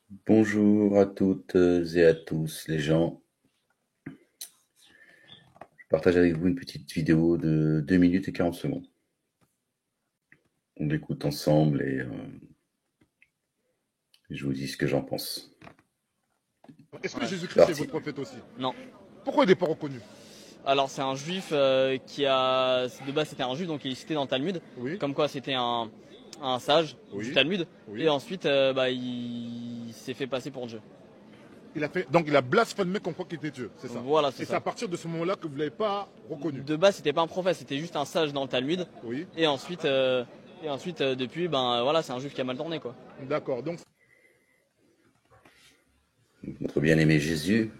Bonjour à toutes et à tous les gens. Je partage avec vous une petite vidéo de 2 minutes et 40 secondes. On l'écoute ensemble et je vous dis ce que j'en pense. Est-ce que Ouais. C'est Jésus-Christ est parti. votre prophète aussi? Non. Pourquoi il n'est pas reconnu? Alors c'est un juif qui a de base c'était un juif donc il est cité dans le Talmud Oui, comme quoi c'était un sage du oui, Talmud et oui. ensuite il s'est fait passer pour Dieu. Donc il a blasphémé comme quoi qu'il était Dieu, c'est ça. Voilà, c'est Et c'est à ça. partir de ce moment-là que vous ne l'avez pas reconnu. De base c'était pas un prophète, c'était juste un sage dans le Talmud Oui, et ensuite depuis voilà, c'est un juif qui a mal tourné quoi. d'accord. Donc Notre bien-aimé Jésus,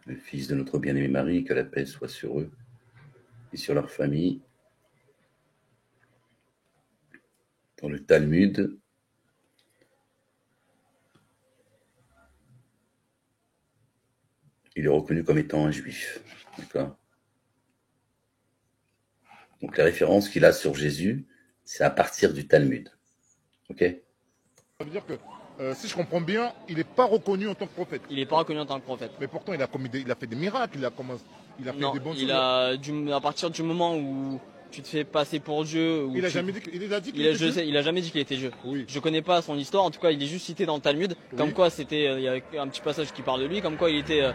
le fils de notre bien-aimé Marie, que la paix soit sur eux et sur leur famille. Dans le Talmud, il est reconnu comme étant un juif. D'accord. Donc la référence qu'il a sur Jésus, c'est à partir du Talmud. Ok. ça veut dire que, si je comprends bien, il n'est pas reconnu en tant que prophète. Il est pas reconnu en tant que prophète. Mais pourtant, il a fait des miracles, il a fait Non, des bonnes il choses. a à partir du moment où tu te fais passer pour Dieu, Il a jamais dit, il a dit qu'il il a, était je Dieu. sais, il a jamais dit qu'il était Dieu. Oui, Je connais pas son histoire, en tout cas il est juste cité dans le Talmud, comme oui. quoi c'était, il y a un petit passage qui parle de lui, comme quoi c'était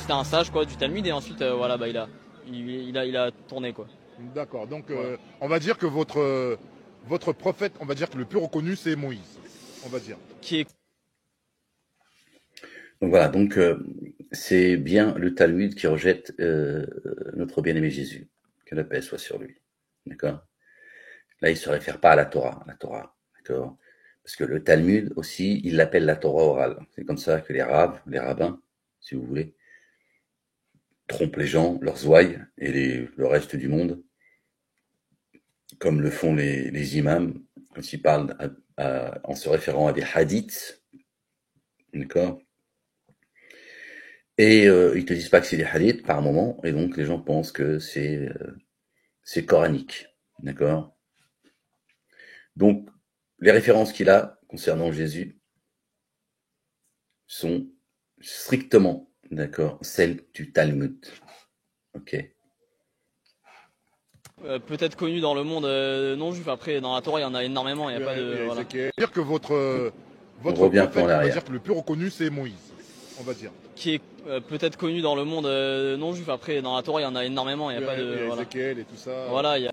un sage quoi du Talmud et ensuite voilà il a tourné quoi. D'accord. Donc Voilà. on va dire que votre prophète, on va dire que le plus reconnu, c'est Moïse. On va dire. Qui est Donc voilà, donc c'est bien le Talmud qui rejette notre bien-aimé Jésus. Que la paix soit sur lui. D'accord. Là, il se réfère pas à la Torah, d'accord. Parce que le Talmud aussi, il l'appelle la Torah orale. C'est comme ça que les rabbins, si vous voulez, trompent les gens, leurs ouailles et le reste du monde, comme le font les imams quand ils parlent en se référant à des hadiths, d'accord. Et ils te disent pas que c'est des hadiths par moment, et donc les gens pensent que c'est coranique, d'accord. Donc les références qu'il a concernant Jésus sont strictement, d'accord, celles du Talmud, ok. peut-être connu dans le monde non juif. Après dans la Torah il y en a énormément, il y a pas Oui, de voilà. Ézéchiel. Dire que On votre revient un peu en prophète, on va arrière. dire que le plus reconnu, c'est Moïse. On va dire. Qui est peut-être connu dans le monde non juif. Après dans la Torah il y en a énormément, il y a Oui, pas de oui, voilà. Ézéchiel et tout ça. Voilà, il y a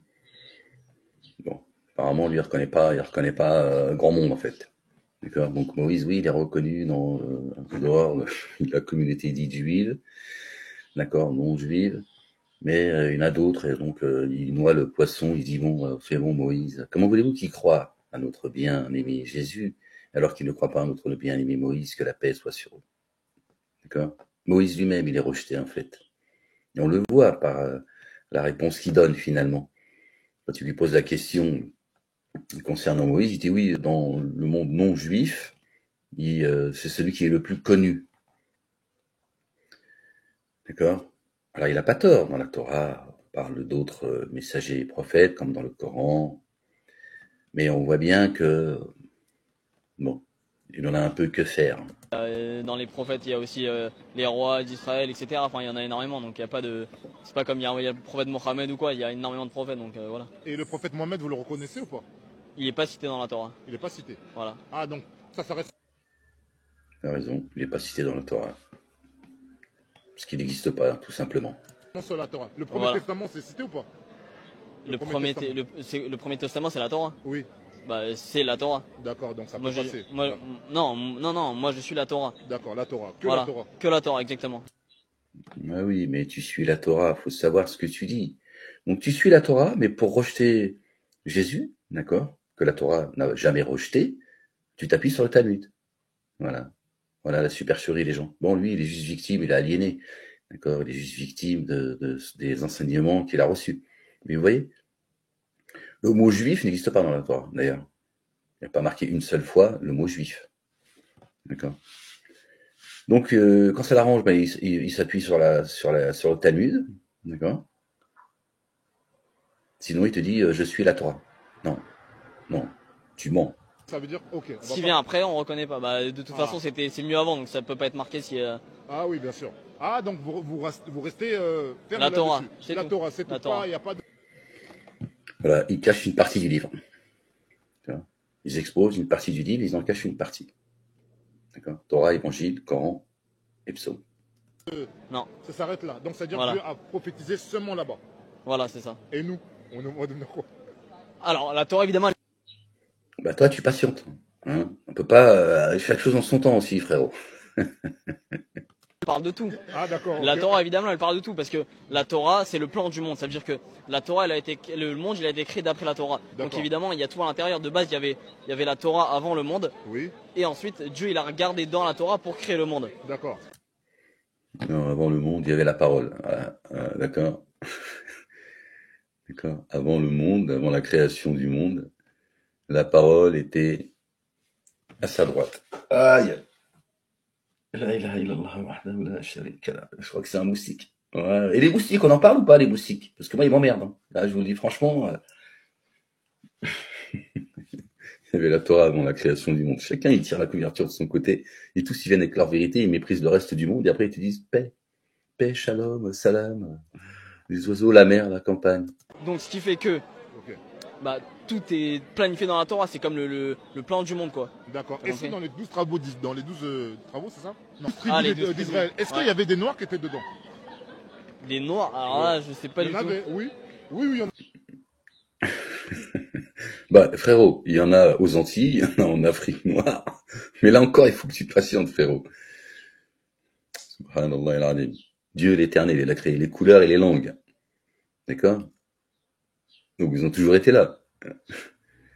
Bon, apparemment, lui, il reconnaît pas grand monde en fait. D'accord. Donc Moïse, oui, il est reconnu dans en dehors de la communauté dite juive, d'accord, non juive. Mais il y en a d'autres, et donc il noie le poisson, il dit bon, c'est bon Moïse. Comment voulez-vous qu'il croie à notre bien-aimé Jésus, alors qu'il ne croit pas à notre bien-aimé Moïse, que la paix soit sur eux. D'accord. Moïse lui-même, il est rejeté en fait. Et on le voit par la réponse qu'il donne finalement. Quand tu lui poses la question concernant Moïse, il dit oui, dans le monde non juif, c'est celui qui est le plus connu. D'accord. Alors il n'a pas tort, dans la Torah, on parle d'autres messagers et prophètes, comme dans le Coran, mais on voit bien que, bon, il en a un peu que faire. dans les prophètes, il y a aussi les rois d'Israël, etc. Enfin, il y en a énormément, donc il y a pas de. C'est pas comme il y a le prophète Mohammed ou quoi, il y a énormément de prophètes, donc voilà. Et le prophète Mohammed, vous le reconnaissez ou pas? Il est pas cité dans la Torah. Il n'est pas cité. Voilà. Ah, donc ça reste. Tu as raison, il n'est pas cité dans la Torah. Parce qu'il n'existe pas, tout simplement. Non, sur la Torah. Le Premier Voilà. Testament, c'est cité ou pas? Le premier, Testament. le premier testament, c'est la Torah. Oui, Bah, c'est la Torah. d'accord, donc ça Moi, peut passer. non, moi je suis la Torah. D'accord, la Torah. Que la Voilà. Torah. Que la Torah, exactement. Ah oui, mais tu suis la Torah, faut savoir ce que tu dis. Donc tu suis la Torah, mais pour rejeter Jésus, d'accord, que la Torah n'a jamais rejeté, tu t'appuies sur le Talmud. Voilà. Voilà la supercherie des gens. Bon, lui, il est juste victime, il est aliéné. D'accord, il est juste victime des enseignements qu'il a reçus. Mais vous voyez, le mot juif n'existe pas dans la Torah, d'ailleurs. Il n'y a pas marqué une seule fois le mot juif. D'accord. Donc, quand ça l'arrange, ben, il s'appuie sur le Talmud. D'accord. Sinon, il te dit, je suis la Torah. Non, non, tu mens. Ça veut dire, ok. Ce qui vient après, on reconnaît pas. Bah, de toute façon, c'est mieux avant, donc ça peut pas être marqué si. Ah oui, bien sûr. Ah, donc vous restez ferme La Torah, là-dessus. c'est La tout. Torah, c'est La tout. Torah. Il n'y a pas de... Voilà, ils cachent une partie du livre. Tu vois, ils exposent une partie du livre, ils en cachent une partie. D'accord. Torah, Évangile, Coran et Psaume. Non, Ça s'arrête là. Donc, c'est-à-dire Voilà. Dieu a prophétisé seulement là-bas. voilà, c'est ça. Et nous, on va devenir quoi? Alors, la Torah, évidemment, Bah toi, tu patientes. Hein, on peut pas chaque chose en son temps aussi, frérot. elle parle de tout. Ah, d'accord. La ok. Torah, évidemment, elle parle de tout, parce que la Torah, c'est le plan du monde. Ça veut dire que la Torah, le monde, il a été créé d'après la Torah. Donc D'accord. évidemment, il y a tout à l'intérieur. De base, il y avait la Torah avant le monde, Oui, et ensuite, Dieu, il a regardé dans la Torah pour créer le monde. d'accord. Non, avant le monde, il y avait la parole. Voilà, d'accord. D'accord. Avant le monde, avant la création du monde, la parole était à sa droite. Aïe. La ilaha illallah wahdahu la sharika lah. Je crois que c'est un moustique. Ouais. Et les moustiques, on en parle ou pas, les moustiques? Parce que moi, ils m'emmerdent. Hein. Là, je vous le dis franchement, il y avait la Torah avant la création du monde. Chacun, il tire la couverture de son côté, et tous, ils viennent avec leur vérité, ils méprisent le reste du monde, et après, ils te disent paix, paix, shalom, salam, les oiseaux, la mer, la campagne. Donc ce qui fait que Ok. bah, tout est planifié dans la Torah, c'est comme le plan du monde, quoi. D'accord. T'as Est-ce que compris dans les 12 travaux, dans les 12 travaux, c'est ça? Non, Ah, les tribus 12 d'Israël. tribus. Est-ce qu'il Ouais. y avait des noirs qui étaient dedans? Les noirs, alors là, je sais pas Il du y en tout. avait, oui. Oui, il y en a. Bah, frérot, il y en a aux Antilles, il y en a en Afrique noire. Mais là encore, il faut que tu patientes, frérot. Subhanallah al-Azim. Dieu l'éternel, il a créé les couleurs et les langues. D'accord? Donc, ils ont toujours été là.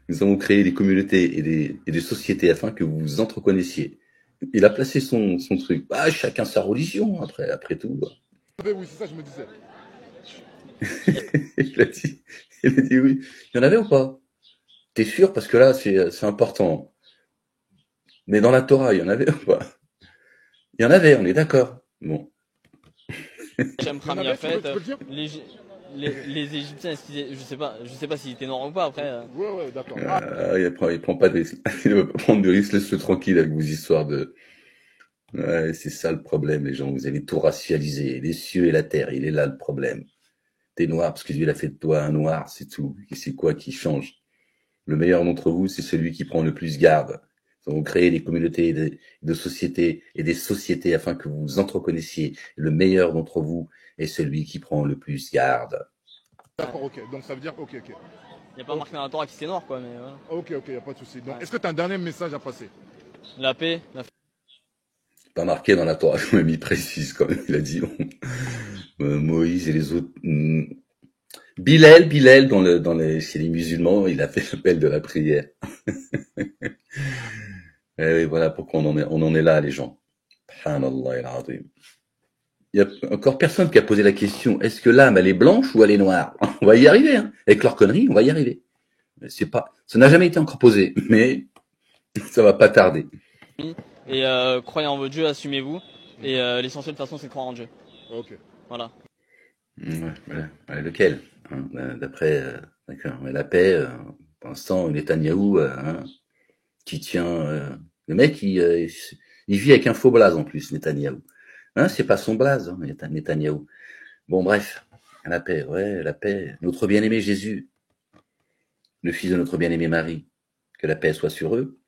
Nous avons créé des communautés et des sociétés afin que vous vous entreconnaissiez. Il a placé son truc. Bah, chacun sa religion, après tout. Oui, c'est ça, je me disais. Il a dit oui. Il y en avait ou pas? T'es sûr? Parce que là, c'est important. Mais dans la Torah, il y en avait ou pas? Il y en avait, on est d'accord. Bon. J'aime Il y en Rami avait, tu peux Afet, le dire? les Égyptiens, je sais pas s'ils étaient noirs ou pas après. Ouais, d'accord. Ah, Il prend pas de risque. Il va pas prendre de risque, laisse-le tranquille avec vos histoires de... Ouais, c'est ça le problème, les gens. Vous avez tout racialisé. Les cieux et la terre, il est là le problème. T'es noir parce que Dieu l'a fait de toi un noir, c'est tout. Et c'est quoi qui change? Le meilleur d'entre vous, c'est celui qui prend le plus garde. Nous avons créé des communautés de sociétés et des sociétés afin que vous vous entreconnaissiez. Le meilleur d'entre vous est celui qui prend le plus garde. d'accord, ok. Donc ça veut dire, ok. Il n'y a pas marqué dans la Torah qui c'est noir, quoi, mais voilà. Ok, il n'y a pas de souci. Donc, Ouais. est-ce que tu as un dernier message à passer? La paix, Pas marqué dans la Torah, même il précise quand même. Il a dit Moïse et les autres. Bilal chez les musulmans, il a fait l'appel de la prière. Et voilà pourquoi on en est là, les gens. Subhanallah al-Azim. Il y a encore personne qui a posé la question, est-ce que l'âme, elle est blanche ou elle est noire? On va y arriver, hein. Avec leurs conneries, on va y arriver. Ça n'a jamais été encore posé, mais ça va pas tarder. et croyez en votre Dieu, assumez-vous. Et l'essentiel de toute façon, c'est de croire en Dieu. Ok. Voilà. Ouais, voilà. Ouais, lequel hein, d'après, d'accord. Mais la paix, pour l'instant, Netanyahou, qui tient... le mec, il vit avec un faux blaze en plus, Netanyahou. Hein, c'est pas son blaze, hein, Netanyahou. Bon, bref, la paix, ouais, la paix. Notre bien-aimé Jésus, le fils de notre bien-aimé Marie, que la paix soit sur eux,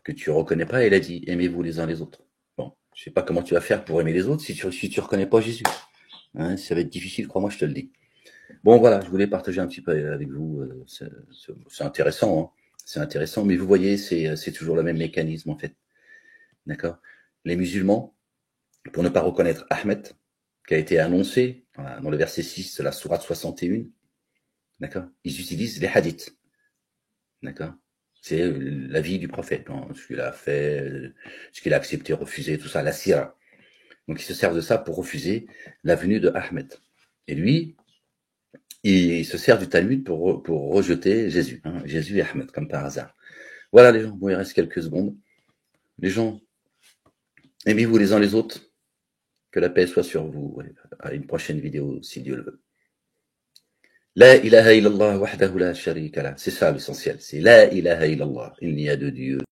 que tu reconnais pas, il a dit, aimez-vous les uns les autres. Bon, je sais pas comment tu vas faire pour aimer les autres si tu reconnais pas Jésus. Hein, ça va être difficile, crois-moi, je te le dis. Bon, voilà, je voulais partager un petit peu avec vous. C'est intéressant, hein. C'est intéressant, mais vous voyez, c'est toujours le même mécanisme, en fait. D'accord? Les musulmans, pour ne pas reconnaître Ahmed, qui a été annoncé dans le verset 6 de la sourate 61, d'accord? Ils utilisent les hadiths. D'accord? C'est la vie du prophète, hein, ce qu'il a fait, ce qu'il a accepté, refusé, tout ça, la sira. Donc ils se servent de ça pour refuser la venue de Ahmed. Et lui, il se sert du Talmud pour rejeter Jésus. Hein, Jésus et Ahmed, comme par hasard. Voilà les gens, bon, il reste quelques secondes. Les gens, aimez-vous les uns les autres. Que la paix soit sur vous. Ouais, à une prochaine vidéo, si Dieu le veut. La ilaha illallah wahdahu la sharika lah. C'est ça l'essentiel. C'est la ilaha illallah. Il n'y a de Dieu